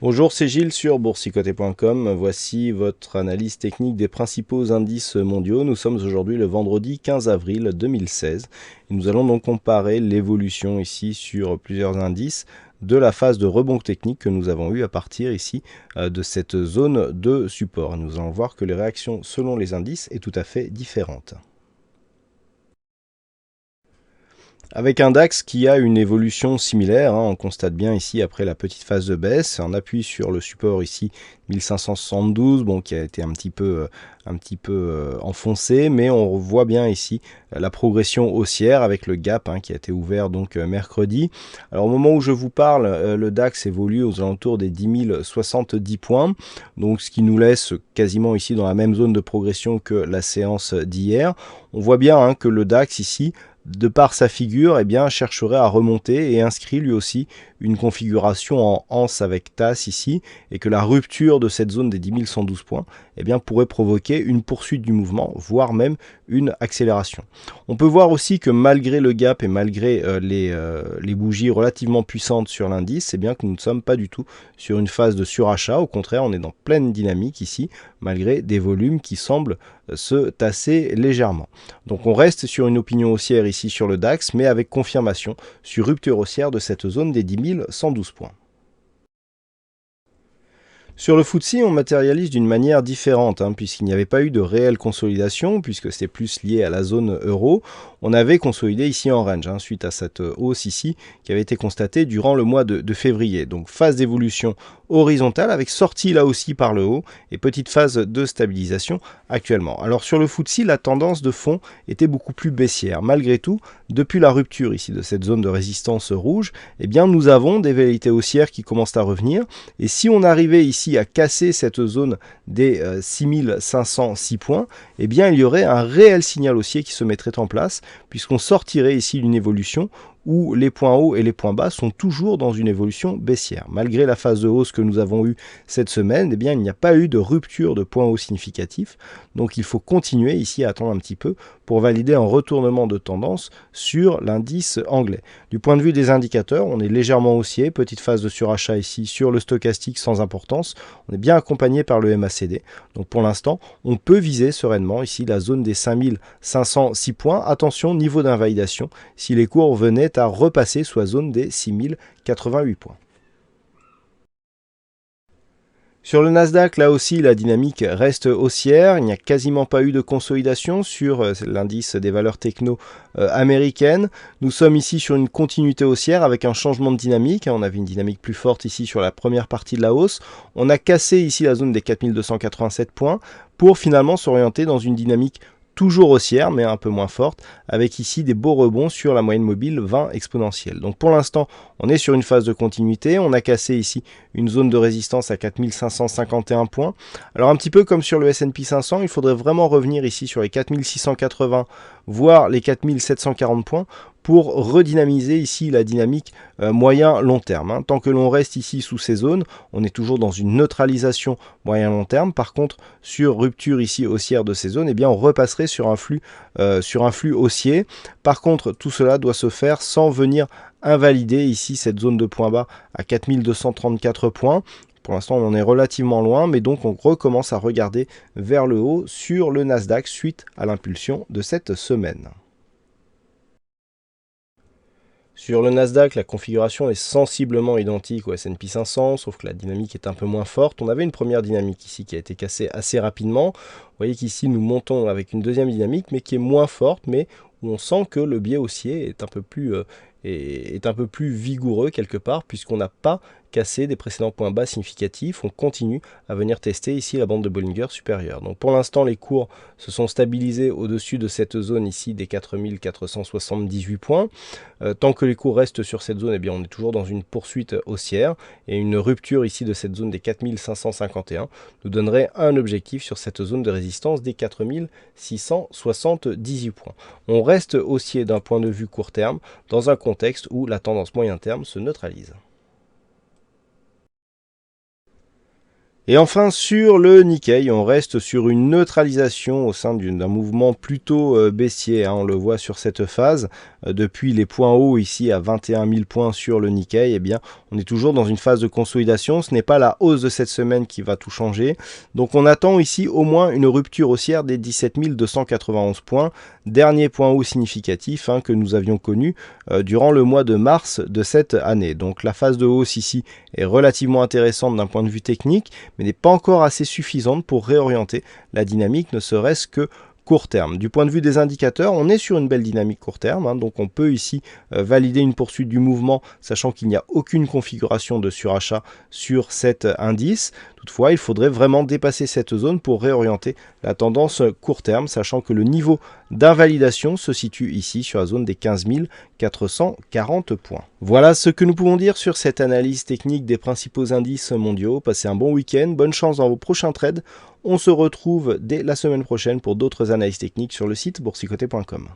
Bonjour, c'est Gilles sur boursicoté.com. Voici votre analyse technique des principaux indices mondiaux. Nous sommes aujourd'hui le vendredi 15 avril 2016 et nous allons donc comparer l'évolution ici sur plusieurs indices de la phase de rebond technique que nous avons eu à partir ici de cette zone de support. Nous allons voir que les réactions selon les indices est tout à fait différentes. Avec un DAX qui a une évolution similaire, on constate bien ici après la petite phase de baisse, on appuie sur le support ici 1572, bon, qui a été un petit peu enfoncé, mais on voit bien ici la progression haussière avec le gap qui a été ouvert donc mercredi. Alors au moment où je vous parle, le DAX évolue aux alentours des 10 070 points, donc ce qui nous laisse quasiment ici dans la même zone de progression que la séance d'hier. On voit bien que le DAX ici, de par sa figure, chercherait à remonter et inscrit lui aussi une configuration en anse avec tasse ici, et que la rupture de cette zone des 10 112 points pourrait provoquer une poursuite du mouvement, voire même une accélération. On peut voir aussi que malgré le gap et malgré les bougies relativement puissantes sur l'indice, que nous ne sommes pas du tout sur une phase de surachat. Au contraire, on est dans pleine dynamique ici, malgré des volumes qui semblent se tasser légèrement. Donc on reste sur une opinion haussière ici sur le DAX, mais avec confirmation sur rupture haussière de cette zone des 10 112 points. Sur le FTSE, on matérialise d'une manière différente, puisqu'il n'y avait pas eu de réelle consolidation, puisque c'était plus lié à la zone euro. On avait consolidé ici en range, suite à cette hausse ici, qui avait été constatée durant le mois de février. Donc phase d'évolution horizontale, avec sortie là aussi par le haut, et petite phase de stabilisation actuellement. Alors sur le FTSE, la tendance de fond était beaucoup plus baissière. Malgré tout, depuis la rupture ici de cette zone de résistance rouge, nous avons des velléités haussières qui commencent à revenir, et si on arrivait ici à casser cette zone des 6506 points, il y aurait un réel signal haussier qui se mettrait en place, puisqu'on sortirait ici d'une évolution où les points hauts et les points bas sont toujours dans une évolution baissière. Malgré la phase de hausse que nous avons eue cette semaine, il n'y a pas eu de rupture de points hauts significatifs, donc il faut continuer ici à attendre un petit peu pour valider un retournement de tendance sur l'indice anglais. Du point de vue des indicateurs, on est légèrement haussier, petite phase de surachat ici sur le stochastique sans importance, on est bien accompagné par le MACD, donc pour l'instant on peut viser sereinement ici la zone des 5506 points. Attention, niveau d'invalidation, si les cours venaient à repasser sous la zone des 6088 points. Sur le Nasdaq, là aussi, la dynamique reste haussière. Il n'y a quasiment pas eu de consolidation sur l'indice des valeurs techno américaines. Nous sommes ici sur une continuité haussière avec un changement de dynamique. On avait une dynamique plus forte ici sur la première partie de la hausse. On a cassé ici la zone des 4287 points pour finalement s'orienter dans une dynamique toujours haussière, mais un peu moins forte, avec ici des beaux rebonds sur la moyenne mobile 20 exponentielle. Donc pour l'instant, on est sur une phase de continuité. On a cassé ici une zone de résistance à 4551 points. Alors un petit peu comme sur le S&P 500, il faudrait vraiment revenir ici sur les 4680, voire les 4740 points, pour redynamiser ici la dynamique moyen-long terme. Tant que l'on reste ici sous ces zones, on est toujours dans une neutralisation moyen-long terme. Par contre, sur rupture ici haussière de ces zones, on repasserait sur un flux haussier. Par contre, tout cela doit se faire sans venir invalider ici cette zone de point bas à 4234 points. Pour l'instant, on en est relativement loin, mais donc on recommence à regarder vers le haut sur le Nasdaq suite à l'impulsion de cette semaine. Sur le Nasdaq, la configuration est sensiblement identique au S&P 500, sauf que la dynamique est un peu moins forte. On avait une première dynamique ici qui a été cassée assez rapidement. Vous voyez qu'ici, nous montons avec une deuxième dynamique, mais qui est moins forte, mais où on sent que le biais haussier est un peu plus vigoureux quelque part, puisqu'on n'a pas cassé des précédents points bas significatifs. On continue à venir tester ici la bande de Bollinger supérieure. Donc pour l'instant, les cours se sont stabilisés au-dessus de cette zone ici des 4478 points. Tant que les cours restent sur cette zone, on est toujours dans une poursuite haussière, et une rupture ici de cette zone des 4551 nous donnerait un objectif sur cette zone de résistance des 4678 points. On reste haussier d'un point de vue court terme dans un contexte où la tendance moyen terme se neutralise. Et enfin, sur le Nikkei, on reste sur une neutralisation au sein d'un mouvement plutôt baissier. On le voit sur cette phase. Depuis les points hauts ici à 21 000 points sur le Nikkei, eh bien, on est toujours dans une phase de consolidation. Ce n'est pas la hausse de cette semaine qui va tout changer. Donc on attend ici au moins une rupture haussière des 17 291 points. Dernier point haut significatif que nous avions connu durant le mois de mars de cette année. Donc la phase de hausse ici est relativement intéressante d'un point de vue technique, mais n'est pas encore assez suffisante pour réorienter la dynamique, ne serait-ce que court terme. Du point de vue des indicateurs, on est sur une belle dynamique court terme, donc on peut ici valider une poursuite du mouvement, sachant qu'il n'y a aucune configuration de surachat sur cet indice. Toutefois, il faudrait vraiment dépasser cette zone pour réorienter la tendance court terme, sachant que le niveau d'invalidation se situe ici sur la zone des 15 440 points. Voilà ce que nous pouvons dire sur cette analyse technique des principaux indices mondiaux. Passez un bon week-end, bonne chance dans vos prochains trades. On se retrouve dès la semaine prochaine pour d'autres analyses techniques sur le site boursicoté.com.